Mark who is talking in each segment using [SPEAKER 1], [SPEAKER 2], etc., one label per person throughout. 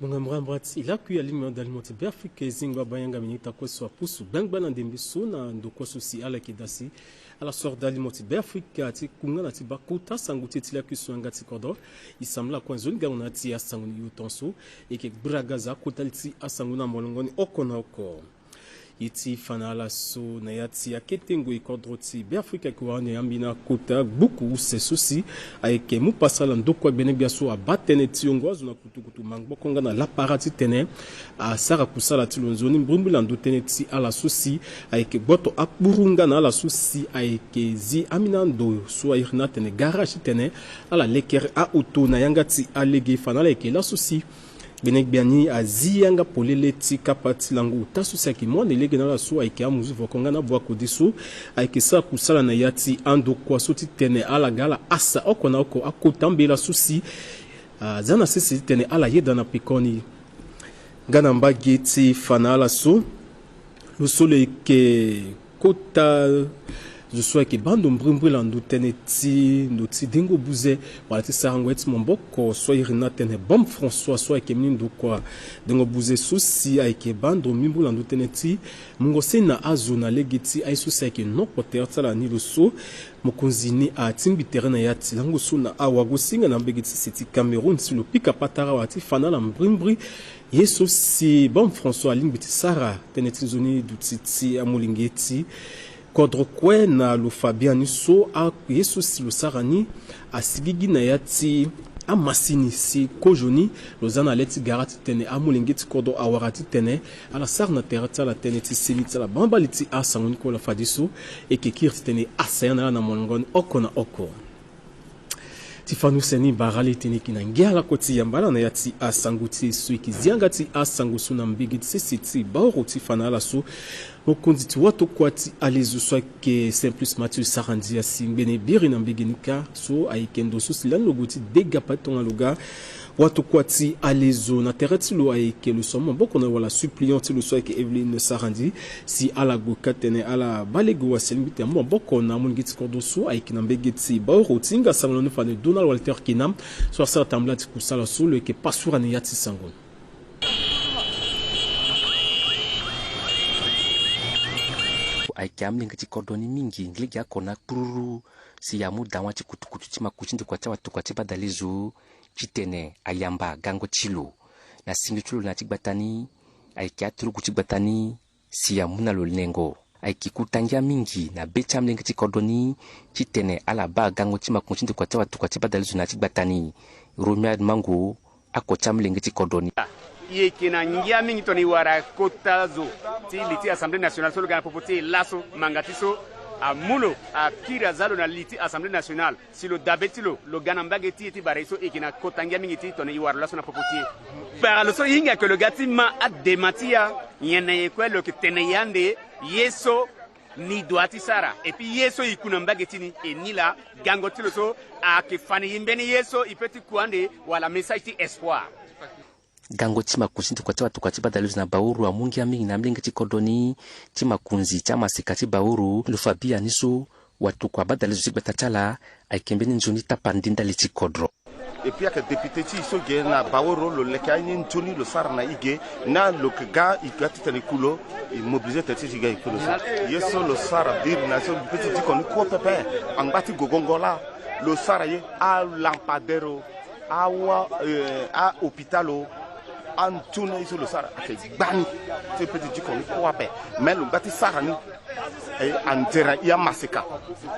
[SPEAKER 1] Mungamrambati ila kuya limi dalimoti Afrika zingwa bayanga minita kwa swa pusu bangbana ndembiso na ndoko sosi ala kidasi ala sorda limoti Afrika ti kungana ti bakuta sanguti ti la kuswanga ti kodo isamla kwa zone gauna ti asanguni yutonso eke bragaza kotalti asanguna molongoni okona oko iti fanala so na yati ya ketengo ikodroti Afrika kwa ne ambina kota buku se sosi ayeke mu pasala ndoko bene biaso abatene ti ongozo na kutukutu mangbokonga na laparati tene a sara kusala ti lonzoni mbrumbula ndo tene ti ala sosi ayeke boto akburunga na ala sosi ayeke zi amina ndo so ayirna tene garage tene ala leker a auto na yanga ti alege fanala ayeke la sosi benek biani aziyanga polele ti kapati langu tasu saki mwana ilege na la so ayeke amuzu vokonga na bwa kodiso ayeke sa kusala na yati ando kwa so ti tene ala gala asa oko na oko akotambela susi zana sisi tene ala yeda na pikoni ngana mbagi ti fana ala so lo so le ke kota je sois que bando mbrumbula ndo tene ti ndo ti dingo buze wala ti sarango eti momboko so irina tene bom François so ayeke mini ndo kwa dingo buze susi ayeke bando mimbula ndo tene ti mungo se na azo na lege ti ai susi ayeke noko tere ti ala ni lo so mokonzi ni atimbi tere na ya ti lango so na awago singa na mbege ti si ti Cameroun si lo pika patara wa ti fana la mbrumbri ye so si bom François alingbi ti sara tene ti nzoni du ti amolingi ti kodro kwe na lo Fabiani so a yesu si lo sarani asigigi na yati amasini si kojoni lo zana leti garati tene amulingi ti kodo awarati tene ala sar na terata la tene ti simiti la bamba liti asangoni ko la fadiso e kekir ti tene asayana na molongoni oko na oko tifanu seni barali tene kina ngiala koti yambala na yati asanguti suiki zianga ti asangu suna mbigi ti siti baoro ti fanala so mokonzi ti watu kwati alezu so ke simplus Mathieu sarandi asimbene biri na mbigenika so ayekendo so silan logo ti dega patonga loga watu kwati alezu na tereti lo ayeke lo somo boko na wala suppliant ti lo so ayeke Evelyne sarandi si ala goka tene ala balego waselmbi te mo boko na mungi ti kordo so ayeke na mbege ti baoro tinga sangolo no fane Donald Walter Kinam so asara tambla ti kusala so lo yeke pasura ni yati sango
[SPEAKER 2] ayeke amlingi ti kodoni mingi ngligi akona kururu si ya muda wa ti kutukutu ti makuti ndi kuatia watu kuatia badalizu ti tene ayamba gango ti lo na singi ti lo na ti gba tani ayeke aturugu ti gba tani si ya mu na lo lengo ayeke kutangia mingi na be ti amlingi ti kodoni ti tene ala ba gango ti makuti ndi kuatia watu kuatia badalizu na ti gba tani Romuald Mango ako ti amlingi ti kodoni
[SPEAKER 3] ye kina ngia mingi toni wara kota zo ti liti Assemblée nationale so lo gana popo ti laso mangati so a mulo a kira zalo na liti Assemblée nationale si lo dabe ti lo gana mbage ti bare so e kina kota ngia mingi ti toni wara laso na popo ti para lo so hinga que le gati ma a dematia yena ye kwelo ke tene yande yeso ni doati sara et puis yeso ikuna mbage ti ni e ni la gango ti lo so a ke fani yimbeni yeso ipeti kuande wala message ti espoir
[SPEAKER 2] gango ti makunzi ndi kuatia watu kuatia badalizu na bauru amungi amingi na mlingi ti kodoni ti makunzi ti amasika ti bauru lo Fabiani so watu kua badalizu ti gbata ti ala ayeke mbeni nzoni tapandinda li ti kodro
[SPEAKER 4] et puis avec député ti so ge na baoro lo leke ani ntoni lo sara na ige na lo ga igati tene kulo immobiliser tete ti ga ikulo so yeso lo sara bir na so petit ti koni ko pepe angbati gogongola lo sara ye a lampadero a hôpitalo Antoine iso lo sara ake gbani ti petit ti koni ko wape mais lo gati sara ni antera ya masika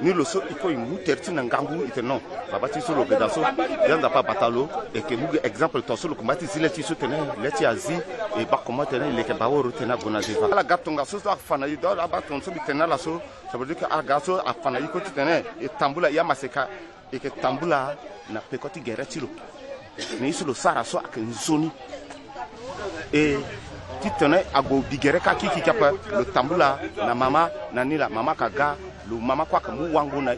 [SPEAKER 4] ni lo so iko imu terti na ngangu ite non baba ti so lo geda so yanda pa batalo e ke muge exemple to so lo komati zile ti so tene leti azi e ba komati tene le ke ba woro tene gona deva ala gatonga so so afana yi do aba ton so bi tene la so ça veut dire que aga so afana yi ko ti tene e tambula ya masika e ke tambula na pekoti gereti lo ni so lo sara so ake nzoni e ti tene ago bigere ka kiki kapa lo tambula na mama na nila mama kaga lo mama kwa kamu wangu na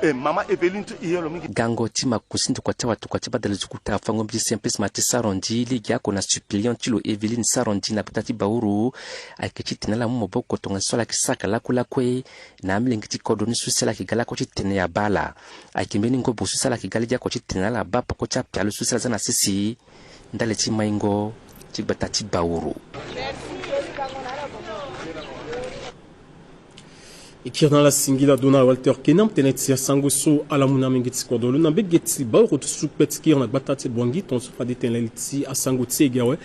[SPEAKER 4] e mama Evelyne tu iyelo mingi
[SPEAKER 2] gango ti makusi ndi kuatia watu kuatia badalizu kuta fango mbi simples mati sarondi ligi ako na suppliant ti lo Evelyne sarondi na pita ti bauru ayeke ti tene ala mu moboko tonga so ala yeke saka lako lakue na amlingi ti kodoni so si ala yeke ga lako ti tene ya ba ala ayeke mbeni ngobo so si ala yeke ga ligi ako ti tene ala ba poko ti apialo so si ala za na sisi ndale ti maingo ti gbata ti bauru.
[SPEAKER 1] Ikirna la singila dona Walter Kenam tenetia sangoso ala muna mingiti kodolo na begeti ba rotu supet kirna batati bwangi ton so fadi teneliti asangoti egawe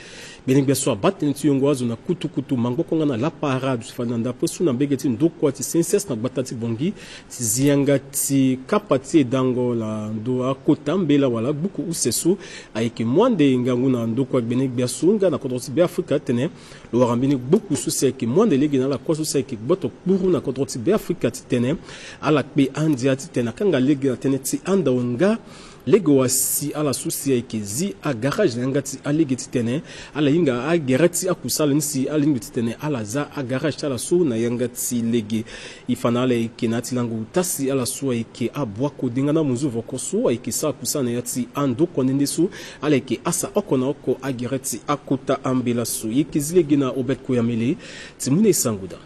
[SPEAKER 1] bening beso batenti yongwazo na kutu mango konga na la parade fananda posu na begeti ndoko ti senses na batati bwangi ti zianga ti kapati dango la ndo akota mbela wala buku usesu ayeke mwande ngangu na ndoko bening beso nga na kodoti be Afrika tene lo rambini buku susi ke mwande legi na la kwaso se ke boto kuru na kodoti Afrika titene ala pe andia titena kanga lege tene ti anda onga lego wasi ala susi ekezi a garage ngati alege titene ala yinga a gerati akusala nsi alingi titene ala za a garage ala su na yangati lege ifanale kenati langu tasi ala su eke abwa kodinga na muzu vokoso eke sa kusana yati ando konendesu ala eke asa okona oko a gerati akota ambela su yekizilege na obet koyamele timune sanguda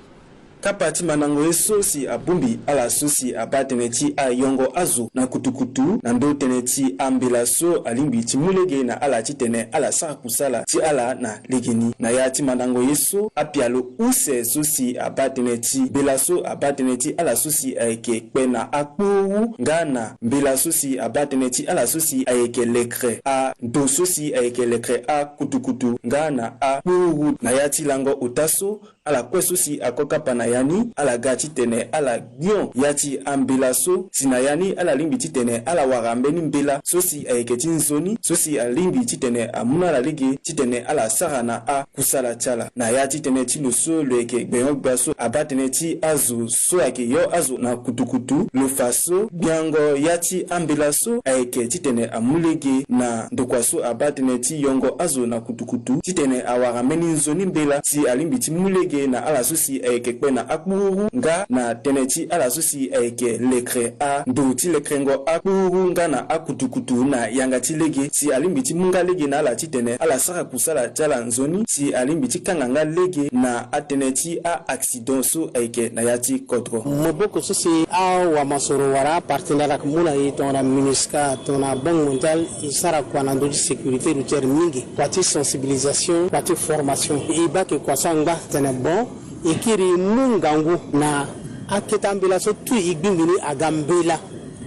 [SPEAKER 5] kapati manango esosi abumbi ala sosi abateneti a yongo azu na kutukutu na ndo teneti ambelaso alimbi timulege na ala titene ala sa kusala ti ala na legeni na ya ti manango yeso apialo use sosi abateneti belaso abateneti ala sosi aeke pe na akpowu ngana mbela sosi abateneti ala sosi aeke lekre a ndo sosi aeke lekre a kutukutu ngana akpowu na ya ti lango utaso ala kwesosi akoka panayani ala gati tene ala gion yati ambelaso sinayani ala limbi titene ala warambeni mbela sosi ayeketi nzoni sosi alimbi titene amuna la ligi titene ala sarana a kusala chala na yati tene ti loso leke beyon baso abatene ti azu so ake yo azu na kutukutu lo faso biango yati ambelaso ayeke titene amulege na ndokwaso abatene ti yongo azu na kutukutu titene awarambeni nzoni mbela ti alimbi ti mulege na ala susi ayeke kpe na akpuru nga na teneti ala susi ayeke lekre a nduti lekrengo akpuru nga na akutukutu na yangati lege si alimbiti munga lege na ala titene ala saka kusala jala nzoni si alimbiti kanganga lege na ateneti a accident so ayeke na yati kodro
[SPEAKER 6] moboko susi a wa masoro wara partenaire kumuna yi tona MINUSCA tona Banque mondiale isara kwa na ndoji sécurité routière mingi kwati sensibilisation kwati formation ibake kwa sanga tene bon ikiri mungangu na aketambela so tu igbingini agambela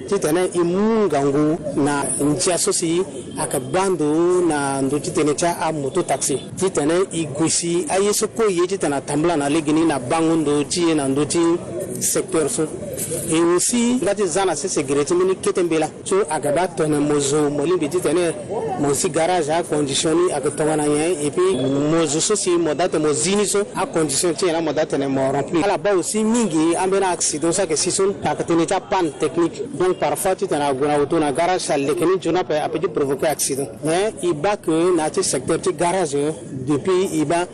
[SPEAKER 6] titene imungangu na njia sosi akabando na ndo titene cha a moto taxi titene igusi ayeso ko yeji tana tambla na legini na bangundo chi na ndo ti secteur so et aussi ngati zana se sécurité mini ketembela so agaba tone mozo molimbi titene mosi garage a conditioni akatongana ye et puis mozo sosi modate mozini so a condition ti na modate ne mo rempli ala ba aussi mingi ambena accident ça que si son akatene ta panne technique donc parfois tu t'en as auto na garage ça lekeni jona pe a peut provoquer accident mais il bat que na ti secteur ti garage depuis il bat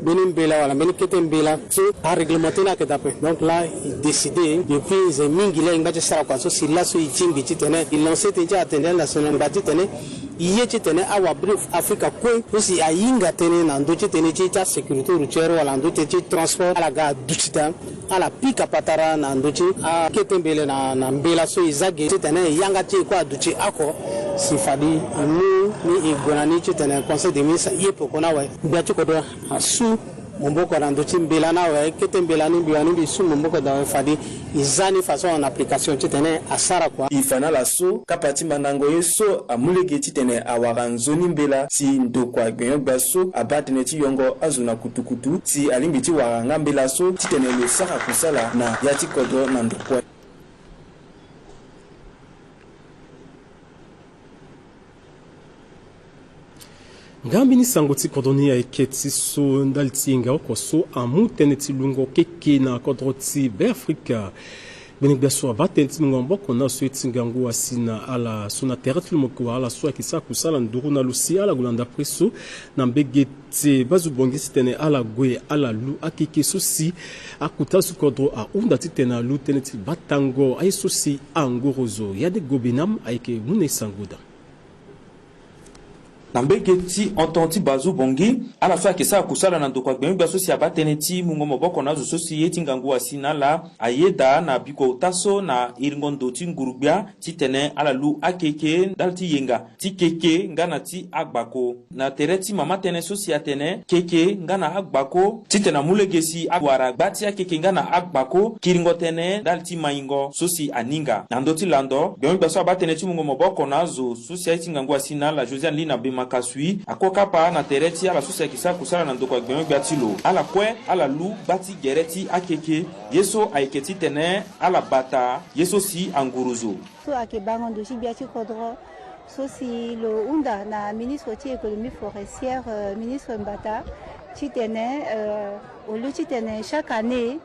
[SPEAKER 6] benin bela wala benin ketembela so a réglementé na que d'après donc là il décidé depuis les mingi la ngati sara kwa so si la so itimbi ti tene il lancé ti atteindre national ngati tene iye ti tene awa brief Africa ko aussi a yinga tene na ndo ti tene ti ta sécurité routière wala ndo ti transport ala ga duchita ala pika patara na ndo ti a ketembele na mbela so izage ti tene yanga ti ko aduchi ako si fadi mu ni igonani ti tene conseil des ministres yepo kona wa biati ko do asu momboko na ndo ti mbela na wa ketembela ni biwani bi su momboko da fadi izani façon en application ti tene asara kwa
[SPEAKER 5] ifana la so kapati manango yeso amulege ti tene awara nzoni mbela si ndokwa gbenyo baso abatene ti yongo azuna kutukutu si alimbi ti waranga mbela so ti tene le saka kusala na yati kodo na ndokwa
[SPEAKER 1] ngambi ni sango ti kodoni ya eketi so ndalti nga oko so amu tene ti lungo keke na kodro ti be Afrika benik beso abaten ti ngombo kona so eti ngangu asina ala so na terre ti lumoko ala so akisa kusala nduru na lusi ala gulanda preso na mbegete bazu bongisi tene ala gwe ala lu akike so si akuta su kodro a unda ti tene lu tene ti batango ay so si angorozo ya de gobenam ayke mune sanguda
[SPEAKER 5] nambeke ti ententi bazu bongi ala fa ke sa kusala na ndoko gbe ngba sosi abatene ti mungo moboko na zo sosi yeti ngangu asina la ayeda na biko taso na iringondo ti ngurugbia ti tene ala lu akeke dalti yenga ti keke ngana ti agbako na tereti mama tene sosi atene keke ngana agbako ti tena mulegesi agwara gbati akeke ngana agbako kiringo tene dalti maingo sosi aninga na ndoti lando gbe ngba so abatene ti mungo moboko na zo sosi yeti ngangu asina la Josiane Lina Bema kasui akoka pa na tereti ala sosi kisa kusala na ndoko gbe ngba ti lo ala kwe ala lu bati gereti akeke yeso aiketi tene ala bata yeso si anguruzo
[SPEAKER 7] so akebango doshi biati kodro so si lo unda na ministre ti économie forestière ministre Mbata ti tene au lieu ti tene chaque année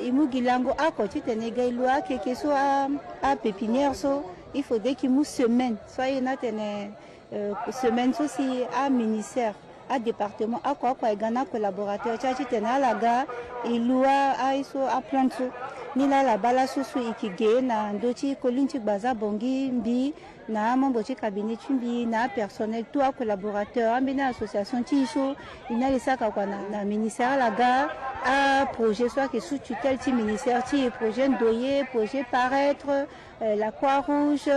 [SPEAKER 7] imugilango ako ti tene gailu akeke so a pépinière so il faudrait qu'il mou semaine soit il na tene semaine so si a ministère a département a quoi gana collaborateur chachi tena laga ilua a iso a planto ni la bala susu ikige na ndoti kolinchi baza bongi mbi na mambo chi cabinet mbi na personnel tout a collaborateur ambina association ti iso ina lisaka kwa na ministère laga a projet soit que sous tutelle ti ministère ti projet ndoyer projet paraître la Croix-Rouge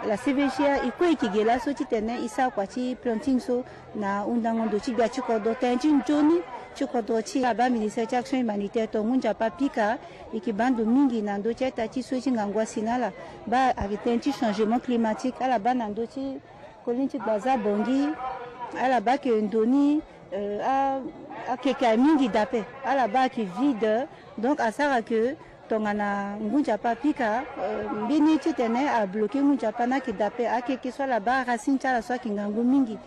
[SPEAKER 7] la CVGA iko ikigela so ti tene isa kwa ti planting so na undango ndo ti bia ti kodo tenji njoni ti kodo ti aba ministère ti action humanitaire to ngunja pa pika ikibando mingi na ndo ti eta ti so ti ngangwa sinala ba avec ti changement climatique ala ba na ndo ti kolin ti baza bongi ala ba ke ndoni a keka mingi dape ala ba ki vide donc asara que tongana ngunja pa pika mbini ti tene a bloqué ngunja pa na ki dape akeke so la ba racine tala so ki ngangu mingi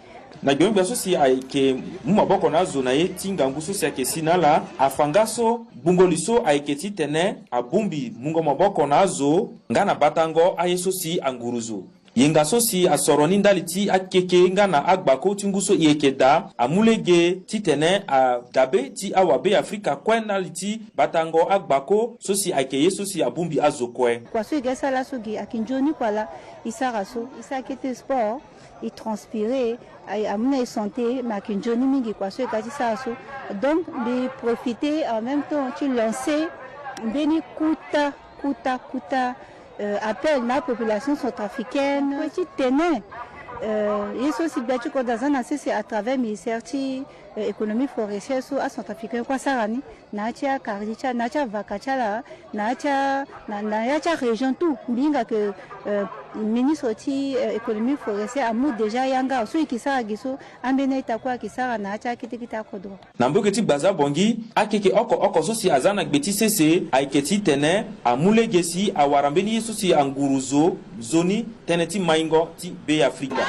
[SPEAKER 5] na gbe ngba so si ke mumaboko na zo na ye tingangu so si ke sinala afangaso bungoliso aiketi tene abumbi mungo maboko na zo ngana batango ayeso si anguruzo yenga so si asoroni ndali ti akeke ngana agbako tinguso yekeda amulege ti tene a dabe ti awabe Afrika kwena ti batango agbako so si akeye so si abumbi azokwe
[SPEAKER 7] kwa so gesa la so gi akinjoni kwala isara so isakete sport i transpirer amuna santé ma kinjoni mingi kwa so kati sa so donc de profiter en même temps tu lancer beni kuta appelle la population centrafricaine petit ténè yeso si biatu ko dazana c'est à travers ministère ti économie forestière so a centrafricain kwa sarani na tia karicha na tia vakachala na tia na ya tia région tout binga que ministre ti économie forestière amu déjà yanga so ikisara giso ambene itakwa kisara na tia kitikita kodro
[SPEAKER 5] na mboke ti baza bongi akeke oko so si azana gbeti sese aiketi tene amulegesi awarambeni yeso si anguruzo zoni tene ti maingo ti be Afrika.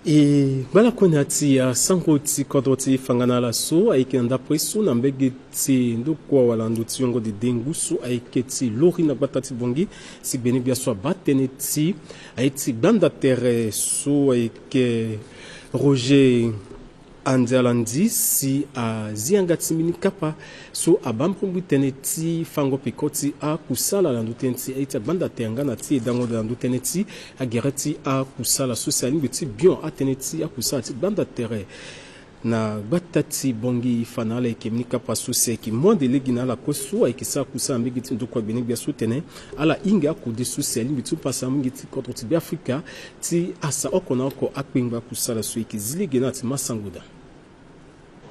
[SPEAKER 1] E bala kona ti sango ti kodro ti fangana la so aike nda preso na mbege ti ndo kwa wala ndo ti yongo de dengu so aike ti lori na bata ti bongi si beni bia so batene ti aiti banda terre so aike Roger Anjalandi si a zianga timini kapa so abampungu teneti fango pekoti a kusala landu teneti aita banda tenga na ti dango landu teneti a gereti a kusala so sali beti bion a teneti a kusala ti banda terre na batati bongi fanale kemini kapa so se ki monde legi na la kosu ai ki sa kusala mbigi ti ndo kwa beni bia so tene ala inga ku de so sali bitu pasa mbigi ti contre ti Afrika ti asa okona oko akpingba kusala so ki zilege na ti masanguda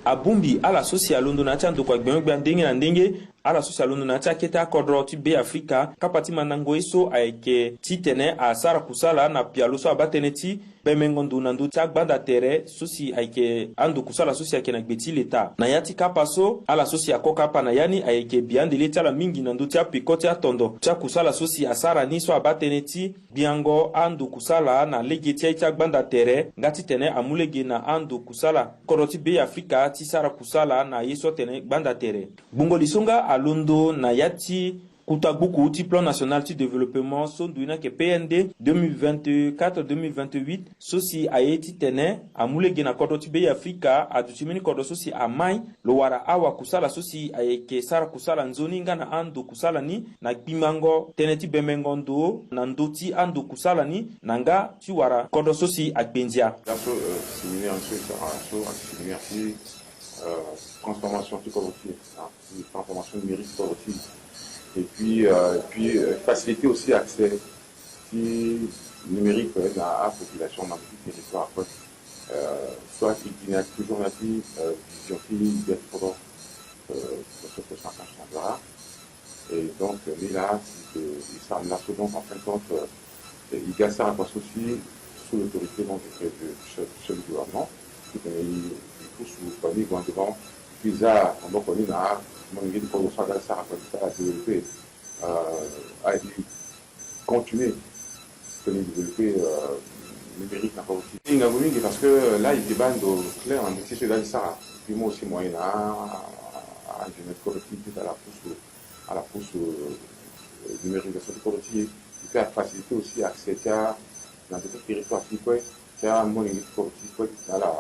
[SPEAKER 5] abumbi ala sosi alondo na tando kwa gbengbe ndenge na ndenge ala sosi alondo na keta kodro ti be Afrika kapati manango eso aike ti tene a sara kusala na pialo so abatene ti bemengondo na ndu ta gbanda tere sosi aike andu kusala sosi ake na gbeti leta na yati kapaso ala sosi akoka pa na yani aike biande leta la mingi na ndu ta pikoti atondo ta kusala sosi asara ni so abatene ti biango andu kusala na legeti ta gbanda tere ngati tene amulege na andu kusala kodro ti be Afrika ti sara kusala na yeso tene gbanda tere bungo lisonga alondo na yati Koutabuku ti plan national de développement son duina ke PND 2024-2028 sosi aye ti tene amule gena kodo ti be Afrika adutimini kodo sosi amai lo wara awa kusala sosi aye ke sara kusala nzoni ngana ando kusala ni na bimango tene ti bemengondo na ndoti ando kusala ni nanga ti wara kodo sosi akbenzia
[SPEAKER 8] transformation coopérative, transformation numérique coopérative. Et puis faciliter aussi l'accès numérique à la population dans le territoire. Soit qui n'a toujours la vie, vision qui est pour ce que ça changera. Et donc, là, ça en donc en fin de compte, il gagne ça aussi sous l'autorité du chef du gouvernement. Sous famille devant puis à on connaît là mon guide pour ça à développer à continuer de développer numérique n'a pas aussi parce que là il débat clair en c'est dans ça puis moi aussi moyen à une collectivité à la pousse numérisation collective qui fait faciliter aussi accès à dans des territoires qui peut faire mon guide collectif dans la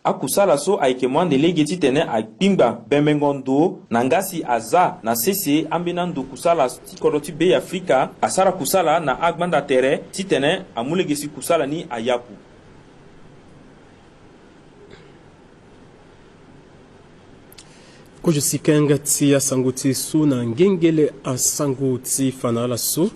[SPEAKER 5] akusala so aike mwande lege titene akpimba bemengondo nangasi aza na sese ambinando kusala tikoroti be Afrika asara kusala na agbanda tere titene amulegesi kusala ni ayapu
[SPEAKER 1] Kojo sikanga ti asanguti su na ngengele asanguti fanala so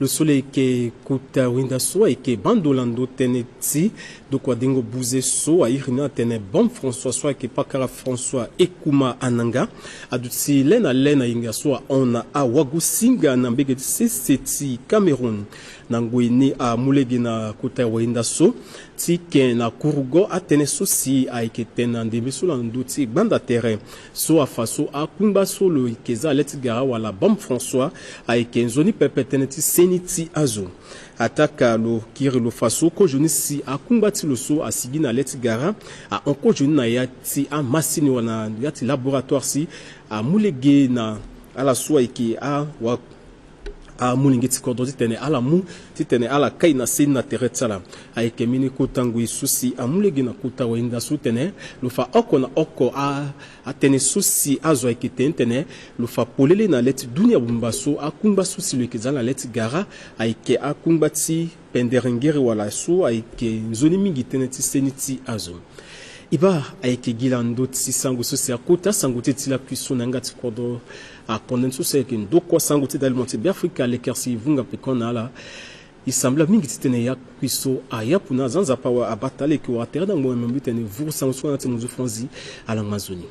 [SPEAKER 1] le soleil ke kuta winda so ke bandolando teneti do kwa dingo buze so irina tene bon François so ke pakara François ekuma ananga aduti lena inga so ona awagusinga na mbege seti Cameroun nangwini a mulegi na kuta winda so ti ken na kurugo atene so si aike tena ndembe so la nduti banda terrain so afaso akumba so lo ikeza letigara wala bon François aike nzoni pepeteneti seniti azo ataka lo kiri lo faso ko joni si akumba ti lo so asigina letigara a onko joni na yati a masini wana yati laboratoire si a mulege na ala so aike a wa a mulingeti kodo titene ala mu titene ala kai na sin na teretsala aike mini ko tangu isusi amulegi na kuta wenda sutene lufa oko na oko a tene susi azo aike tene lufa polele na leti dunia bumbaso akumba susi le kezala leti gara aike akumba ti penderengere wala so aike nzoni mingi tene ti seniti azo iba aike gilando ti sangu susi akuta sangu ti la puissance ngati kodo a condenso c'est que ndoko sangu ti d'alimenter Afrika lekersi vunga pekona la il semble mingi titene ya kwiso aya puna zanza pawa abatale ki wa terda ngwe mbitene vu sangu so na ti muzu franzi ala mazoni